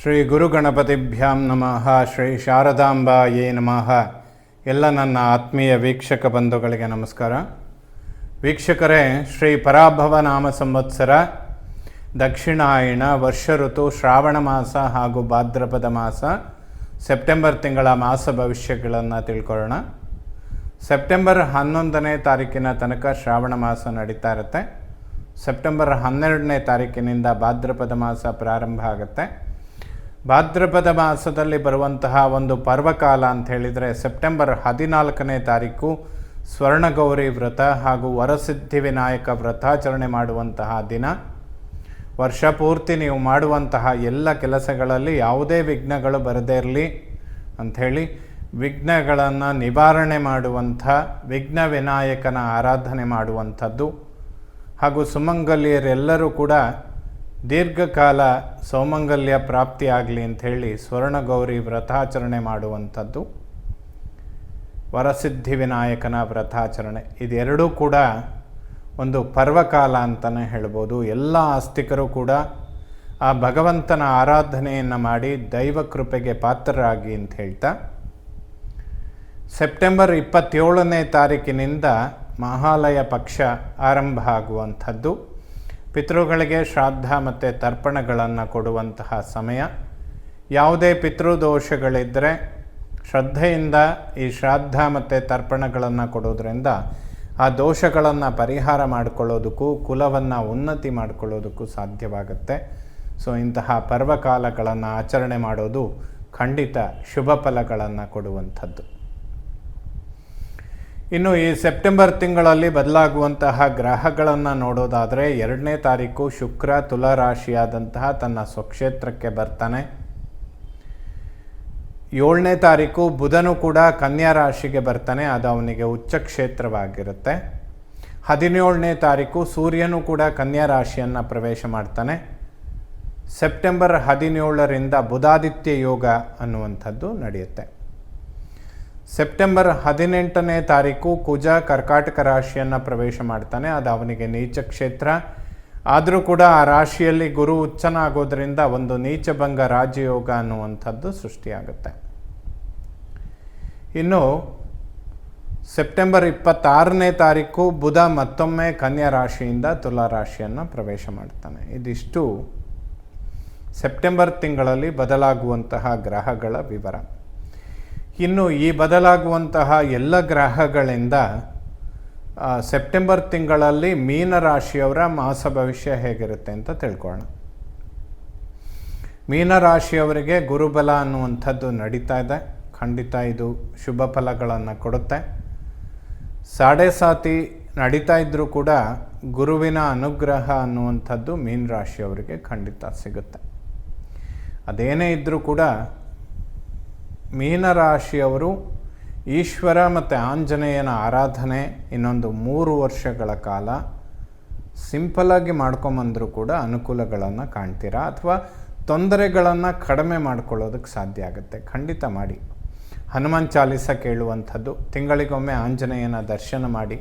ಶ್ರೀ ಗುರುಗಣಪತಿಭ್ಯಾಂ ನಮಃ. ಶ್ರೀ ಶಾರದಾಂಬಾಯೇ ನಮಃ. ಎಲ್ಲ ನನ್ನ ಆತ್ಮೀಯ ವೀಕ್ಷಕ ಬಂಧುಗಳಿಗೆ ನಮಸ್ಕಾರ. ವೀಕ್ಷಕರೇ, ಶ್ರೀ ಪರಾಭವ ನಾಮ ಸಂವತ್ಸರ ದಕ್ಷಿಣಾಯಣ ವರ್ಷ ಋತು ಶ್ರಾವಣ ಮಾಸ ಹಾಗೂ ಭಾದ್ರಪದ ಮಾಸ ಸೆಪ್ಟೆಂಬರ್ ತಿಂಗಳ ಮಾಸ ಭವಿಷ್ಯಗಳನ್ನು ತಿಳ್ಕೊಳ್ಳೋಣ. ಸೆಪ್ಟೆಂಬರ್ 11ನೇ ತಾರೀಕಿನ ತನಕ ಶ್ರಾವಣ ಮಾಸ ನಡೀತಾ ಇರುತ್ತೆ. ಸೆಪ್ಟೆಂಬರ್ 12ನೇ ತಾರೀಕಿನಿಂದ ಭಾದ್ರಪದ ಮಾಸ ಪ್ರಾರಂಭ ಆಗುತ್ತೆ. ಭಾದ್ರಪದ ಮಾಸದಲ್ಲಿ ಬರುವಂತಹ ಒಂದು ಪರ್ವಕಾಲ ಅಂತ ಹೇಳಿದರೆ ಸೆಪ್ಟೆಂಬರ್ 14ನೇ ತಾರೀಕು ಸ್ವರ್ಣಗೌರಿ ವ್ರತ ಹಾಗೂ ವರಸಿದ್ಧಿ ವಿನಾಯಕ ವ್ರತಾಚರಣೆ ಮಾಡುವಂತಹ ದಿನ. ವರ್ಷ ಪೂರ್ತಿ ನೀವು ಮಾಡುವಂತಹ ಎಲ್ಲ ಕೆಲಸಗಳಲ್ಲಿ ಯಾವುದೇ ವಿಘ್ನಗಳು ಬರದೇ ಇರಲಿ ಅಂಥೇಳಿ ವಿಘ್ನಗಳನ್ನು ನಿವಾರಣೆ ಮಾಡುವಂಥ ವಿಘ್ನ ವಿನಾಯಕನ ಆರಾಧನೆ ಮಾಡುವಂಥದ್ದು ಹಾಗೂ ಸುಮಂಗಲ್ಯರೆಲ್ಲರೂ ಕೂಡ ದೀರ್ಘಕಾಲ ಸೌಮಂಗಲ್ಯ ಪ್ರಾಪ್ತಿಯಾಗಲಿ ಅಂಥೇಳಿ ಸ್ವರ್ಣಗೌರಿ ವ್ರತಾಚರಣೆ ಮಾಡುವಂಥದ್ದು, ವರಸಿದ್ಧಿ ವಿನಾಯಕನ ವ್ರತಾಚರಣೆ, ಇದೆರಡೂ ಕೂಡ ಒಂದು ಪರ್ವಕಾಲ ಅಂತಲೇ ಹೇಳ್ಬೋದು. ಎಲ್ಲ ಆಸ್ತಿಕರು ಕೂಡ ಆ ಭಗವಂತನ ಆರಾಧನೆಯನ್ನು ಮಾಡಿ ದೈವ ಕೃಪೆಗೆ ಪಾತ್ರರಾಗಿ ಅಂತ ಹೇಳ್ತಾ, ಸೆಪ್ಟೆಂಬರ್ 27ನೇ ತಾರೀಕಿನಿಂದ ಮಹಾಲಯ ಪಕ್ಷ ಆರಂಭ ಆಗುವಂಥದ್ದು. ಪಿತೃಗಳಿಗೆ ಶ್ರಾದ್ದ ಮತ್ತು ತರ್ಪಣಗಳನ್ನು ಕೊಡುವಂತಹ ಸಮಯ. ಯಾವುದೇ ಪಿತೃದೋಷಗಳಿದ್ದರೆ ಶ್ರದ್ಧೆಯಿಂದ ಈ ಶ್ರಾದ್ದ ಮತ್ತು ತರ್ಪಣಗಳನ್ನು ಕೊಡೋದ್ರಿಂದ ಆ ದೋಷಗಳನ್ನು ಪರಿಹಾರ ಮಾಡಿಕೊಳ್ಳೋದಕ್ಕೂ ಕುಲವನ್ನು ಉನ್ನತಿ ಮಾಡಿಕೊಳ್ಳೋದಕ್ಕೂ ಸಾಧ್ಯವಾಗುತ್ತೆ. ಸೊ ಇಂತಹ ಪರ್ವಕಾಲಗಳನ್ನು ಆಚರಣೆ ಮಾಡೋದು ಖಂಡಿತ ಶುಭ ಫಲಗಳನ್ನು ಕೊಡುವಂಥದ್ದು. ಇನ್ನು ಈ ಸೆಪ್ಟೆಂಬರ್ ತಿಂಗಳಲ್ಲಿ ಬದಲಾಗುವಂತಹ ಗ್ರಹಗಳನ್ನು ನೋಡೋದಾದರೆ 2ನೇ ತಾರೀಕು ಶುಕ್ರ ತುಲಾ ರಾಶಿಯಾದಂತಹ ತನ್ನ ಸ್ವಕ್ಷೇತ್ರಕ್ಕೆ ಬರ್ತಾನೆ. 7ನೇ ತಾರೀಕು ಬುಧನು ಕೂಡ ಕನ್ಯಾ ರಾಶಿಗೆ ಬರ್ತಾನೆ, ಅದು ಅವನಿಗೆ ಉಚ್ಚ ಕ್ಷೇತ್ರವಾಗಿರುತ್ತೆ. 17ನೇ ತಾರೀಕು ಸೂರ್ಯನು ಕೂಡ ಕನ್ಯಾ ರಾಶಿಯನ್ನು ಪ್ರವೇಶ ಮಾಡ್ತಾನೆ. ಸೆಪ್ಟೆಂಬರ್ 17ರಿಂದ ಬುಧಾದಿತ್ಯ ಯೋಗ ಅನ್ನುವಂಥದ್ದು ನಡೆಯುತ್ತೆ. ಸೆಪ್ಟೆಂಬರ್ 18ನೇ ತಾರೀಕು ಕುಜ ಕರ್ಕಾಟಕ ರಾಶಿಯನ್ನು ಪ್ರವೇಶ ಮಾಡ್ತಾನೆ, ಅದು ಅವನಿಗೆ ನೀಚ ಕ್ಷೇತ್ರ. ಆದರೂ ಕೂಡ ಆ ರಾಶಿಯಲ್ಲಿ ಗುರು ಉಚ್ಚನಾಗೋದ್ರಿಂದ ಒಂದು ನೀಚಭಂಗ ರಾಜಯೋಗ ಅನ್ನುವಂಥದ್ದು ಸೃಷ್ಟಿಯಾಗುತ್ತೆ. ಇನ್ನು ಸೆಪ್ಟೆಂಬರ್ 26ನೇ ತಾರೀಕು ಬುಧ ಮತ್ತೊಮ್ಮೆ ಕನ್ಯಾ ರಾಶಿಯಿಂದ ತುಲಾ ರಾಶಿಯನ್ನು ಪ್ರವೇಶ ಮಾಡ್ತಾನೆ. ಇದಿಷ್ಟು ಸೆಪ್ಟೆಂಬರ್ ತಿಂಗಳಲ್ಲಿ ಬದಲಾಗುವಂತಹ ಗ್ರಹಗಳ ವಿವರ. ಇನ್ನು ಈ ಬದಲಾಗುವಂತಹ ಎಲ್ಲ ಗ್ರಹಗಳಿಂದ ಸೆಪ್ಟೆಂಬರ್ ತಿಂಗಳಲ್ಲಿ ಮೀನರಾಶಿಯವರ ಮಾಸ ಭವಿಷ್ಯ ಹೇಗಿರುತ್ತೆ ಅಂತ ತಿಳ್ಕೊಳ್ಳೋಣ. ಮೀನರಾಶಿಯವರಿಗೆ ಗುರುಬಲ ಅನ್ನುವಂಥದ್ದು ನಡೀತಾ ಇದೆ. ಖಂಡಿತ ಇದು ಶುಭ ಫಲಗಳನ್ನು ಕೊಡುತ್ತೆ. ಸಾಡೆ ಸಾತಿ ನಡೀತಾ ಇದ್ದರೂ ಕೂಡ ಗುರುವಿನ ಅನುಗ್ರಹ ಅನ್ನುವಂಥದ್ದು ಮೀನರಾಶಿಯವರಿಗೆ ಖಂಡಿತ ಸಿಗುತ್ತೆ. ಅದೇನೇ ಇದ್ದರೂ ಕೂಡ ಮೀನರಾಶಿಯವರು ಈಶ್ವರ ಮತ್ತು ಆಂಜನೇಯನ ಆರಾಧನೆ ಇನ್ನೊಂದು 3 ವರ್ಷಗಳ ಕಾಲ ಸಿಂಪಲಾಗಿ ಮಾಡ್ಕೊಂಬಂದರೂ ಕೂಡ ಅನುಕೂಲಗಳನ್ನು ಕಾಣ್ತೀರಾ, ಅಥವಾ ತೊಂದರೆಗಳನ್ನು ಕಡಿಮೆ ಮಾಡ್ಕೊಳ್ಳೋದಕ್ಕೆ ಸಾಧ್ಯ ಆಗುತ್ತೆ. ಖಂಡಿತ ಮಾಡಿ. ಹನುಮಾನ್ ಚಾಲೀಸ ಕೇಳುವಂಥದ್ದು, ತಿಂಗಳಿಗೊಮ್ಮೆ ಆಂಜನೇಯನ ದರ್ಶನ ಮಾಡಿ,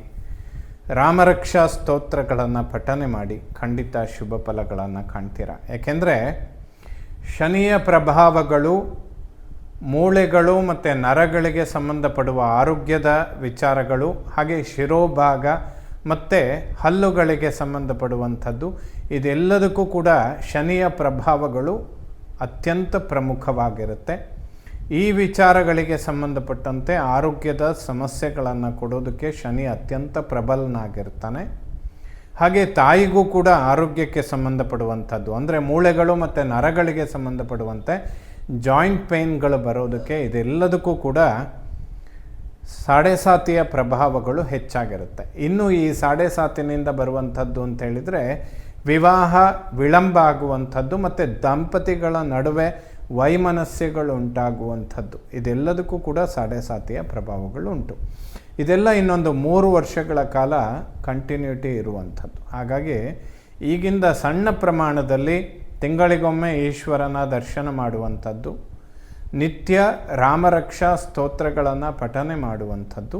ರಾಮರಕ್ಷಾ ಸ್ತೋತ್ರಗಳನ್ನು ಪಠನೆ ಮಾಡಿ, ಖಂಡಿತ ಶುಭ ಫಲಗಳನ್ನು ಕಾಣ್ತೀರಾ. ಏಕೆಂದರೆ ಶನಿಯ ಪ್ರಭಾವಗಳು ಮೂಳೆಗಳು ಮತ್ತು ನರಗಳಿಗೆ ಸಂಬಂಧಪಡುವ ಆರೋಗ್ಯದ ವಿಚಾರಗಳು, ಹಾಗೆ ಶಿರೋಭಾಗ ಮತ್ತು ಹಲ್ಲುಗಳಿಗೆ ಸಂಬಂಧಪಡುವಂಥದ್ದು, ಇದೆಲ್ಲದಕ್ಕೂ ಕೂಡ ಶನಿಯ ಪ್ರಭಾವಗಳು ಅತ್ಯಂತ ಪ್ರಮುಖವಾಗಿರುತ್ತೆ. ಈ ವಿಚಾರಗಳಿಗೆ ಸಂಬಂಧಪಟ್ಟಂತೆ ಆರೋಗ್ಯದ ಸಮಸ್ಯೆಗಳನ್ನು ಕೊಡೋದಕ್ಕೆ ಶನಿ ಅತ್ಯಂತ ಪ್ರಬಲನಾಗಿರ್ತಾನೆ. ಹಾಗೆ ತಾಯಿಗೂ ಕೂಡ ಆರೋಗ್ಯಕ್ಕೆ ಸಂಬಂಧಪಡುವಂಥದ್ದು, ಅಂದರೆ ಮೂಳೆಗಳು ಮತ್ತು ನರಗಳಿಗೆ ಸಂಬಂಧಪಡುವಂತೆ ಜಾಯಿಂಟ್ ಪೇನ್ಗಳು ಬರೋದಕ್ಕೆ, ಇದೆಲ್ಲದಕ್ಕೂ ಕೂಡ ಸಾಡೆ ಸಾತಿಯ ಪ್ರಭಾವಗಳು ಹೆಚ್ಚಾಗಿರುತ್ತೆ. ಇನ್ನು ಈ ಸಾಡೆ ಸಾತಿನಿಂದ ಬರುವಂಥದ್ದು ಅಂತ ಹೇಳಿದರೆ ವಿವಾಹ ವಿಳಂಬ ಆಗುವಂಥದ್ದು ಮತ್ತು ದಂಪತಿಗಳ ನಡುವೆ ವೈಮನಸ್ಯಗಳು ಉಂಟಾಗುವಂಥದ್ದು, ಇದೆಲ್ಲದಕ್ಕೂ ಕೂಡ ಸಾಡೆ ಸಾತಿಯ ಪ್ರಭಾವಗಳು ಉಂಟು. ಇದೆಲ್ಲ ಇನ್ನೊಂದು 3 ವರ್ಷಗಳ ಕಾಲ ಕಂಟಿನ್ಯೂಟಿ ಇರುವಂಥದ್ದು. ಹಾಗಾಗಿ ಈಗಿಂದ ಸಣ್ಣ ಪ್ರಮಾಣದಲ್ಲಿ ತಿಂಗಳಿಗೊಮ್ಮೆ ಈಶ್ವರನ ದರ್ಶನ ಮಾಡುವಂಥದ್ದು, ನಿತ್ಯ ರಾಮರಕ್ಷಾ ಸ್ತೋತ್ರಗಳನ್ನು ಪಠನೆ ಮಾಡುವಂಥದ್ದು,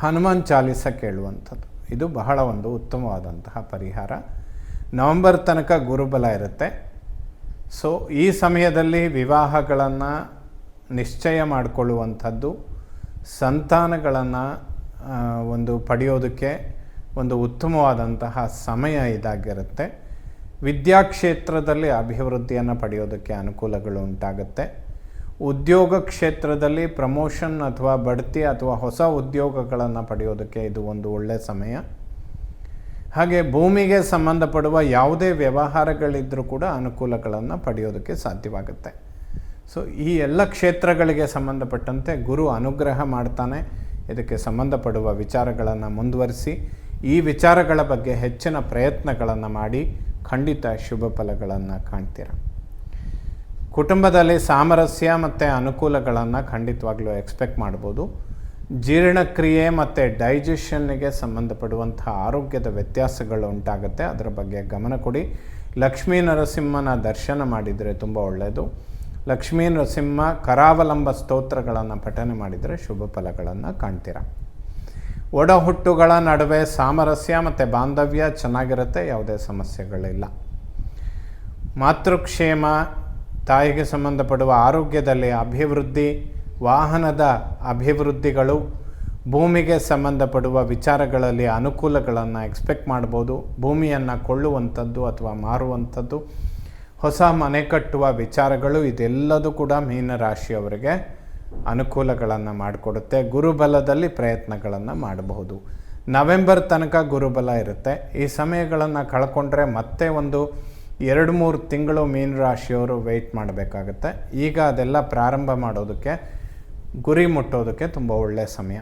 ಹನುಮಾನ್ ಚಾಲೀಸ ಕೇಳುವಂಥದ್ದು, ಇದು ಬಹಳ ಒಂದು ಉತ್ತಮವಾದಂತಹ ಪರಿಹಾರ. ನವಂಬರ್ ತನಕ ಗುರುಬಲ ಇರುತ್ತೆ. ಸೊ ಈ ಸಮಯದಲ್ಲಿ ವಿವಾಹಗಳನ್ನು ನಿಶ್ಚಯ ಮಾಡಿಕೊಳ್ಳುವಂಥದ್ದು, ಸಂತಾನಗಳನ್ನು ಒಂದು ಪಡೆಯೋದಕ್ಕೆ ಒಂದು ಉತ್ತಮವಾದಂತಹ ಸಮಯ ಇದಾಗಿರುತ್ತೆ. ವಿದ್ಯಾಕ್ಷೇತ್ರದಲ್ಲಿ ಅಭಿವೃದ್ಧಿಯನ್ನು ಪಡೆಯೋದಕ್ಕೆ ಅನುಕೂಲಗಳು ಉಂಟಾಗುತ್ತೆ. ಉದ್ಯೋಗ ಕ್ಷೇತ್ರದಲ್ಲಿ ಪ್ರಮೋಷನ್ ಅಥವಾ ಬಡ್ತಿ ಅಥವಾ ಹೊಸ ಉದ್ಯೋಗಗಳನ್ನು ಪಡೆಯೋದಕ್ಕೆ ಇದು ಒಂದು ಒಳ್ಳೆಯ ಸಮಯ. ಹಾಗೆ ಭೂಮಿಗೆ ಸಂಬಂಧಪಡುವ ಯಾವುದೇ ವ್ಯವಹಾರಗಳಿದ್ದರೂ ಕೂಡ ಅನುಕೂಲಗಳನ್ನು ಪಡೆಯೋದಕ್ಕೆ ಸಾಧ್ಯವಾಗುತ್ತೆ. ಸೊ ಈ ಎಲ್ಲ ಕ್ಷೇತ್ರಗಳಿಗೆ ಸಂಬಂಧಪಟ್ಟಂತೆ ಗುರು ಅನುಗ್ರಹ ಮಾಡ್ತಾನೆ. ಇದಕ್ಕೆ ಸಂಬಂಧಪಡುವ ವಿಚಾರಗಳನ್ನು ಮುಂದುವರಿಸಿ ಈ ವಿಚಾರಗಳ ಬಗ್ಗೆ ಹೆಚ್ಚಿನ ಪ್ರಯತ್ನಗಳನ್ನು ಮಾಡಿ ಖಂಡಿತ ಶುಭ ಫಲಗಳನ್ನು ಕಾಣ್ತೀರ. ಕುಟುಂಬದಲ್ಲಿ ಸಾಮರಸ್ಯ ಮತ್ತು ಅನುಕೂಲಗಳನ್ನು ಖಂಡಿತವಾಗ್ಲೂ ಎಕ್ಸ್ಪೆಕ್ಟ್ ಮಾಡ್ಬೋದು. ಜೀರ್ಣಕ್ರಿಯೆ ಮತ್ತು ಡೈಜೆಷನ್ನಿಗೆ ಸಂಬಂಧಪಡುವಂಥ ಆರೋಗ್ಯದ ವ್ಯತ್ಯಾಸಗಳು ಉಂಟಾಗುತ್ತೆ, ಅದರ ಬಗ್ಗೆ ಗಮನ ಕೊಡಿ. ಲಕ್ಷ್ಮೀ ನರಸಿಂಹನ ದರ್ಶನ ಮಾಡಿದರೆ ತುಂಬ ಒಳ್ಳೆಯದು. ಲಕ್ಷ್ಮೀ ನರಸಿಂಹ ಕರಾವಲಂಬ ಸ್ತೋತ್ರಗಳನ್ನು ಪಠನೆ ಮಾಡಿದರೆ ಶುಭ ಫಲಗಳನ್ನು ಕಾಣ್ತೀರ. ಒಡ ಹುಟ್ಟುಗಳ ನಡುವೆ ಸಾಮರಸ್ಯ ಮತ್ತು ಬಾಂಧವ್ಯ ಚೆನ್ನಾಗಿರುತ್ತೆ, ಯಾವುದೇ ಸಮಸ್ಯೆಗಳಿಲ್ಲ. ಮಾತೃಕ್ಷೇಮ, ತಾಯಿಗೆ ಸಂಬಂಧಪಡುವ ಆರೋಗ್ಯದಲ್ಲಿ ಅಭಿವೃದ್ಧಿ, ವಾಹನದ ಅಭಿವೃದ್ಧಿಗಳು, ಭೂಮಿಗೆ ಸಂಬಂಧಪಡುವ ವಿಚಾರಗಳಲ್ಲಿ ಅನುಕೂಲಗಳನ್ನು ಎಕ್ಸ್ಪೆಕ್ಟ್ ಮಾಡ್ಬೋದು. ಭೂಮಿಯನ್ನು ಕೊಳ್ಳುವಂಥದ್ದು ಅಥವಾ ಮಾರುವಂಥದ್ದು, ಹೊಸ ಮನೆ ಕಟ್ಟುವ ವಿಚಾರಗಳು, ಇದೆಲ್ಲದೂ ಕೂಡ ಮೀನರಾಶಿಯವರಿಗೆ ಅನುಕೂಲಗಳನ್ನು ಮಾಡಿಕೊಡುತ್ತೆ. ಗುರುಬಲದಲ್ಲಿ ಪ್ರಯತ್ನಗಳನ್ನು ಮಾಡಬಹುದು. ನವೆಂಬರ್ ತನಕ ಗುರುಬಲ ಇರುತ್ತೆ. ಈ ಸಮಯಗಳನ್ನು ಕಳ್ಕೊಂಡ್ರೆ ಮತ್ತೆ ಒಂದು 2-3 ತಿಂಗಳು ಮೀನರಾಶಿಯವರು ವೆಯ್ಟ್ ಮಾಡಬೇಕಾಗತ್ತೆ. ಈಗ ಅದೆಲ್ಲ ಪ್ರಾರಂಭ ಮಾಡೋದಕ್ಕೆ, ಗುರಿ ಮುಟ್ಟೋದಕ್ಕೆ ತುಂಬ ಒಳ್ಳೆಯ ಸಮಯ.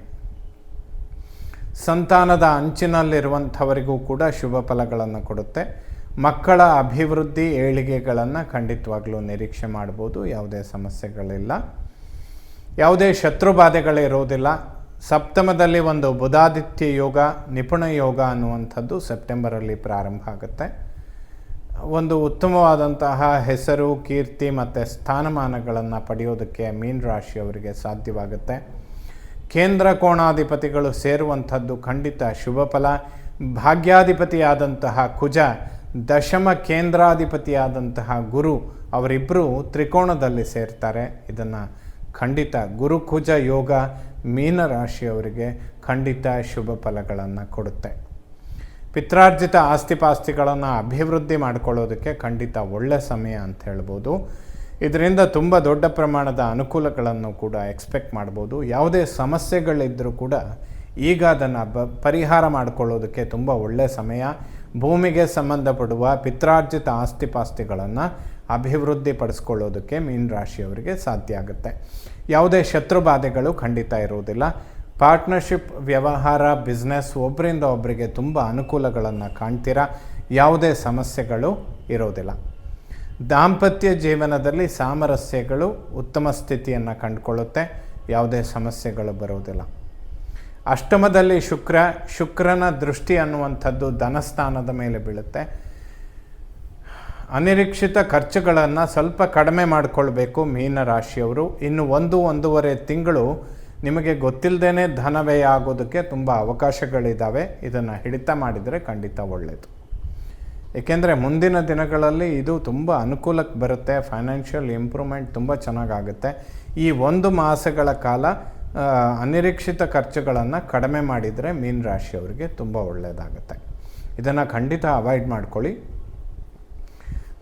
ಸಂತಾನದ ಅಂಚಿನಲ್ಲಿರುವಂಥವರಿಗೂ ಕೂಡ ಶುಭ ಫಲಗಳನ್ನು ಕೊಡುತ್ತೆ. ಮಕ್ಕಳ ಅಭಿವೃದ್ಧಿ ಏಳಿಗೆಗಳನ್ನು ಖಂಡಿತವಾಗ್ಲೂ ನಿರೀಕ್ಷೆ ಮಾಡ್ಬೋದು, ಯಾವುದೇ ಸಮಸ್ಯೆಗಳಿಲ್ಲ. ಯಾವುದೇ ಶತ್ರುಬಾಧೆಗಳಿರೋದಿಲ್ಲ. ಸಪ್ತಮದಲ್ಲಿ ಒಂದು ಬುಧಾದಿತ್ಯ ಯೋಗ, ನಿಪುಣ ಯೋಗ ಅನ್ನುವಂಥದ್ದು ಸೆಪ್ಟೆಂಬರಲ್ಲಿ ಪ್ರಾರಂಭ ಆಗುತ್ತೆ. ಒಂದು ಉತ್ತಮವಾದಂತಹ ಹೆಸರು, ಕೀರ್ತಿ ಮತ್ತು ಸ್ಥಾನಮಾನಗಳನ್ನು ಪಡೆಯೋದಕ್ಕೆ ಮೀನರಾಶಿಯವರಿಗೆ ಸಾಧ್ಯವಾಗುತ್ತೆ. ಕೇಂದ್ರ ಕೋಣಾಧಿಪತಿಗಳು ಸೇರುವಂಥದ್ದು ಖಂಡಿತ ಶುಭ ಫಲ. ಭಾಗ್ಯಾಧಿಪತಿಯಾದಂತಹ ಕುಜ, ದಶಮ ಕೇಂದ್ರಾಧಿಪತಿಯಾದಂತಹ ಗುರು, ಅವರಿಬ್ಬರು ತ್ರಿಕೋಣದಲ್ಲಿ ಸೇರ್ತಾರೆ. ಇದನ್ನು ಖಂಡಿತ ಗುರುಕುಜ ಯೋಗ ಮೀನರಾಶಿಯವರಿಗೆ ಖಂಡಿತ ಶುಭ ಫಲಗಳನ್ನು ಕೊಡುತ್ತೆ. ಪಿತ್ರಾರ್ಜಿತ ಆಸ್ತಿಪಾಸ್ತಿಗಳನ್ನು ಅಭಿವೃದ್ಧಿ ಮಾಡಿಕೊಳ್ಳೋದಕ್ಕೆ ಖಂಡಿತ ಒಳ್ಳೆಯ ಸಮಯ ಅಂತ ಹೇಳ್ಬೋದು. ಇದರಿಂದ ತುಂಬ ದೊಡ್ಡ ಪ್ರಮಾಣದ ಅನುಕೂಲಗಳನ್ನು ಕೂಡ ಎಕ್ಸ್ಪೆಕ್ಟ್ ಮಾಡ್ಬೋದು. ಯಾವುದೇ ಸಮಸ್ಯೆಗಳಿದ್ದರೂ ಕೂಡ ಈಗ ಅದನ್ನು ಪರಿಹಾರ ಮಾಡಿಕೊಳ್ಳೋದಕ್ಕೆ ತುಂಬ ಒಳ್ಳೆಯ ಸಮಯ. ಭೂಮಿಗೆ ಸಂಬಂಧಪಡುವ ಪಿತ್ರಾರ್ಜಿತ ಆಸ್ತಿಪಾಸ್ತಿಗಳನ್ನು ಅಭಿವೃದ್ಧಿ ಪಡಿಸ್ಕೊಳ್ಳೋದಕ್ಕೆ ಮೀನರಾಶಿಯವರಿಗೆ ಸಾಧ್ಯ ಆಗುತ್ತೆ. ಯಾವುದೇ ಶತ್ರುಬಾಧೆಗಳು ಖಂಡಿತ ಇರುವುದಿಲ್ಲ. ಪಾರ್ಟ್ನರ್ಶಿಪ್, ವ್ಯವಹಾರ, ಬಿಸ್ನೆಸ್, ಒಬ್ಬರಿಂದ ಒಬ್ಬರಿಗೆ ತುಂಬ ಅನುಕೂಲಗಳನ್ನು ಕಾಣ್ತೀರಾ. ಯಾವುದೇ ಸಮಸ್ಯೆಗಳು ಇರೋದಿಲ್ಲ. ದಾಂಪತ್ಯ ಜೀವನದಲ್ಲಿ ಸಾಮರಸ್ಯಗಳು ಉತ್ತಮ ಸ್ಥಿತಿಯನ್ನು ಕಂಡುಕೊಳ್ಳುತ್ತೆ, ಯಾವುದೇ ಸಮಸ್ಯೆಗಳು ಬರೋದಿಲ್ಲ. ಅಷ್ಟಮದಲ್ಲಿ ಶುಕ್ರನ ದೃಷ್ಟಿ ಅನ್ನುವಂಥದ್ದು ಧನಸ್ಥಾನದ ಮೇಲೆ ಬೀಳುತ್ತೆ. ಅನಿರೀಕ್ಷಿತ ಖರ್ಚುಗಳನ್ನು ಸ್ವಲ್ಪ ಕಡಿಮೆ ಮಾಡಿಕೊಳ್ಬೇಕು ಮೀನರಾಶಿಯವರು. ಇನ್ನು 1-1.5 ತಿಂಗಳು ನಿಮಗೆ ಗೊತ್ತಿಲ್ಲದೇ ಧನವ್ಯಯ ಆಗೋದಕ್ಕೆ ತುಂಬ ಅವಕಾಶಗಳಿದ್ದಾವೆ. ಇದನ್ನು ಹಿಡಿತ ಮಾಡಿದರೆ ಖಂಡಿತ ಒಳ್ಳೆಯದು. ಏಕೆಂದರೆ ಮುಂದಿನ ದಿನಗಳಲ್ಲಿ ಇದು ತುಂಬ ಅನುಕೂಲಕ್ಕೆ ಬರುತ್ತೆ. ಫೈನಾನ್ಷಿಯಲ್ ಇಂಪ್ರೂವ್ಮೆಂಟ್ ತುಂಬ ಚೆನ್ನಾಗಾಗುತ್ತೆ. ಈ 1 ಮಾಸಗಳ ಕಾಲ ಅನಿರೀಕ್ಷಿತ ಖರ್ಚುಗಳನ್ನು ಕಡಿಮೆ ಮಾಡಿದರೆ ಮೀನರಾಶಿಯವರಿಗೆ ತುಂಬ ಒಳ್ಳೆಯದಾಗುತ್ತೆ. ಇದನ್ನು ಖಂಡಿತ ಅವಾಯ್ಡ್ ಮಾಡ್ಕೊಳ್ಳಿ.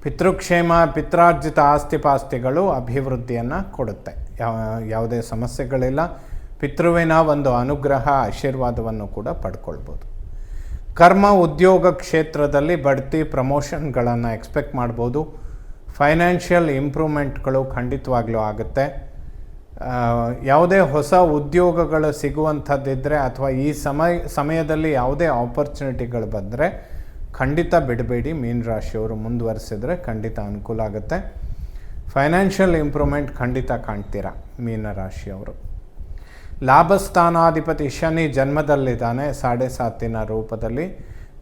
ಪಿತೃಕ್ಷೇಮ, ಪಿತ್ರಾರ್ಜಿತ ಆಸ್ತಿಪಾಸ್ತಿಗಳು ಅಭಿವೃದ್ಧಿಯನ್ನು ಕೊಡುತ್ತೆ, ಯಾವುದೇ ಸಮಸ್ಯೆಗಳಿಲ್ಲ. ಪಿತೃವಿನ ಒಂದು ಅನುಗ್ರಹ, ಆಶೀರ್ವಾದವನ್ನು ಕೂಡ ಪಡ್ಕೊಳ್ಬೋದು. ಕರ್ಮ, ಉದ್ಯೋಗ ಕ್ಷೇತ್ರದಲ್ಲಿ ಬಡ್ತಿ, ಪ್ರಮೋಷನ್ಗಳನ್ನು ಎಕ್ಸ್ಪೆಕ್ಟ್ ಮಾಡ್ಬೋದು. ಫೈನಾನ್ಷಿಯಲ್ ಇಂಪ್ರೂವ್ಮೆಂಟ್ಗಳು ಖಂಡಿತವಾಗ್ಲೂ ಆಗುತ್ತೆ. ಯಾವುದೇ ಹೊಸ ಉದ್ಯೋಗಗಳು ಸಿಗುವಂಥದ್ದಿದ್ದರೆ ಅಥವಾ ಈ ಸಮಯದಲ್ಲಿ ಯಾವುದೇ ಆಪರ್ಚುನಿಟಿಗಳು ಬಂದರೆ ಖಂಡಿತ ಬಿಡಬೇಡಿ. ಮೀನರಾಶಿಯವರು ಮುಂದುವರಿಸಿದ್ರೆ ಖಂಡಿತ ಅನುಕೂಲ ಆಗುತ್ತೆ. ಫೈನಾನ್ಷಿಯಲ್ ಇಂಪ್ರೂವ್ಮೆಂಟ್ ಖಂಡಿತ ಕಾಣ್ತೀರಾ ಮೀನರಾಶಿಯವರು. ಲಾಭಸ್ಥಾನಾಧಿಪತಿ ಶನಿ ಜನ್ಮದಲ್ಲಿದ್ದಾನೆ 7.5 ರೂಪದಲ್ಲಿ.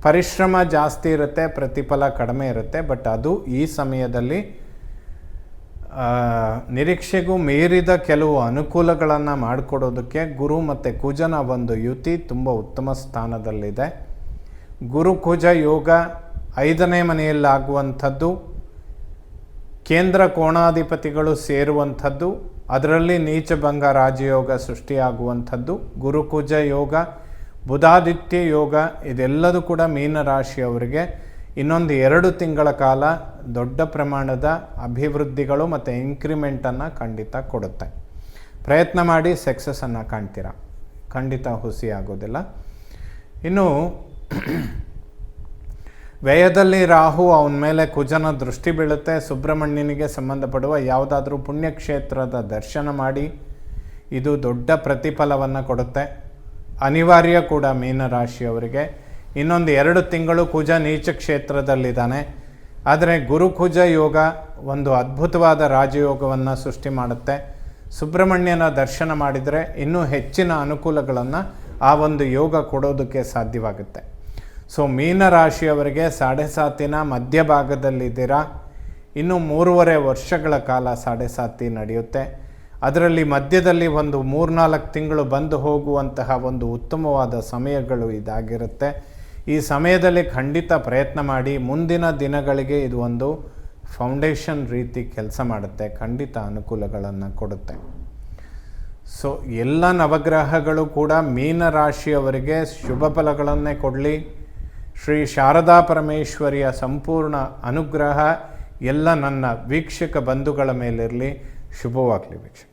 ಪರಿಶ್ರಮ ಜಾಸ್ತಿ ಇರುತ್ತೆ, ಪ್ರತಿಫಲ ಕಡಿಮೆ ಇರುತ್ತೆ. ಬಟ್ ಅದು ಈ ಸಮಯದಲ್ಲಿ ನಿರೀಕ್ಷೆಗೂ ಮೀರಿದ ಕೆಲವು ಅನುಕೂಲಗಳನ್ನು ಮಾಡಿಕೊಡೋದಕ್ಕೆ ಗುರು ಮತ್ತು ಕುಜನ ಒಂದು ಯುತಿ ತುಂಬ ಉತ್ತಮ ಸ್ಥಾನದಲ್ಲಿದೆ. ಗುರು ಕುಜ ಯೋಗ 5ನೇ ಮನೆಯಲ್ಲಾಗುವಂಥದ್ದು ಕೇಂದ್ರ ಕೋಣಾಧಿಪತಿಗಳು ಸೇರುವಂಥದ್ದು, ಅದರಲ್ಲಿ ನೀಚಭಂಗ ರಾಜಯೋಗ ಸೃಷ್ಟಿಯಾಗುವಂಥದ್ದು, ಗುರುಕುಜ ಯೋಗ, ಬುಧಾದಿತ್ಯ ಯೋಗ, ಇದೆಲ್ಲದೂ ಕೂಡ ಮೀನರಾಶಿಯವರಿಗೆ ಇನ್ನೊಂದು 2 ತಿಂಗಳ ಕಾಲ ದೊಡ್ಡ ಪ್ರಮಾಣದ ಅಭಿವೃದ್ಧಿಗಳು ಮತ್ತು ಇಂಕ್ರಿಮೆಂಟನ್ನು ಖಂಡಿತ ಕೊಡುತ್ತೆ. ಪ್ರಯತ್ನ ಮಾಡಿ ಸಕ್ಸಸ್ಸನ್ನು ಕಾಣ್ತೀರ, ಖಂಡಿತ ಹುಸಿಯಾಗೋದಿಲ್ಲ. ಇನ್ನು ವ್ಯಯದಲ್ಲಿ ರಾಹು, ಅವನ ಮೇಲೆ ಕುಜನ ದೃಷ್ಟಿ ಬೀಳುತ್ತೆ. ಸುಬ್ರಹ್ಮಣ್ಯನಿಗೆ ಸಂಬಂಧಪಡುವ ಯಾವುದಾದ್ರೂ ಪುಣ್ಯಕ್ಷೇತ್ರದ ದರ್ಶನ ಮಾಡಿ, ಇದು ದೊಡ್ಡ ಪ್ರತಿಫಲವನ್ನು ಕೊಡುತ್ತೆ. ಅನಿವಾರ್ಯ ಕೂಡ ಮೀನರಾಶಿಯವರಿಗೆ. ಇನ್ನೊಂದು 2 ತಿಂಗಳು ಕುಜ ನೀಚ ಕ್ಷೇತ್ರದಲ್ಲಿದ್ದಾನೆ. ಆದರೆ ಗುರುಕುಜ ಯೋಗ ಒಂದು ಅದ್ಭುತವಾದ ರಾಜಯೋಗವನ್ನು ಸೃಷ್ಟಿ ಮಾಡುತ್ತೆ. ಸುಬ್ರಹ್ಮಣ್ಯನ ದರ್ಶನ ಮಾಡಿದರೆ ಇನ್ನೂ ಹೆಚ್ಚಿನ ಅನುಕೂಲಗಳನ್ನು ಆ ಒಂದು ಯೋಗ ಕೊಡೋದಕ್ಕೆ ಸಾಧ್ಯವಾಗುತ್ತೆ. ಸೊ ಮೀನರಾಶಿಯವರಿಗೆ 7.5 ಮಧ್ಯಭಾಗದಲ್ಲಿದ್ದೀರಾ. ಇನ್ನು 3.5 ವರ್ಷಗಳ ಕಾಲ 7.5 ನಡೆಯುತ್ತೆ. ಅದರಲ್ಲಿ ಮಧ್ಯದಲ್ಲಿ ಒಂದು 3-4 ತಿಂಗಳು ಬಂದು ಹೋಗುವಂತಹ ಒಂದು ಉತ್ತಮವಾದ ಸಮಯಗಳು ಇದಾಗಿರುತ್ತೆ. ಈ ಸಮಯದಲ್ಲಿ ಖಂಡಿತ ಪ್ರಯತ್ನ ಮಾಡಿ. ಮುಂದಿನ ದಿನಗಳಿಗೆ ಇದು ಒಂದು ಫೌಂಡೇಶನ್ ರೀತಿ ಕೆಲಸ ಮಾಡುತ್ತೆ, ಖಂಡಿತ ಅನುಕೂಲಗಳನ್ನು ಕೊಡುತ್ತೆ. ಸೊ ಎಲ್ಲ ನವಗ್ರಹಗಳು ಕೂಡ ಮೀನರಾಶಿಯವರಿಗೆ ಶುಭ ಫಲಗಳನ್ನೇ ಕೊಡಲಿ. ಶ್ರೀ ಶಾರದಾ ಪರಮೇಶ್ವರಿಯ ಸಂಪೂರ್ಣ ಅನುಗ್ರಹ ಎಲ್ಲ ನನ್ನ ವೀಕ್ಷಕ ಬಂಧುಗಳ ಮೇಲಿರಲಿ. ಶುಭವಾಗಲಿ ವೀಕ್ಷಕ.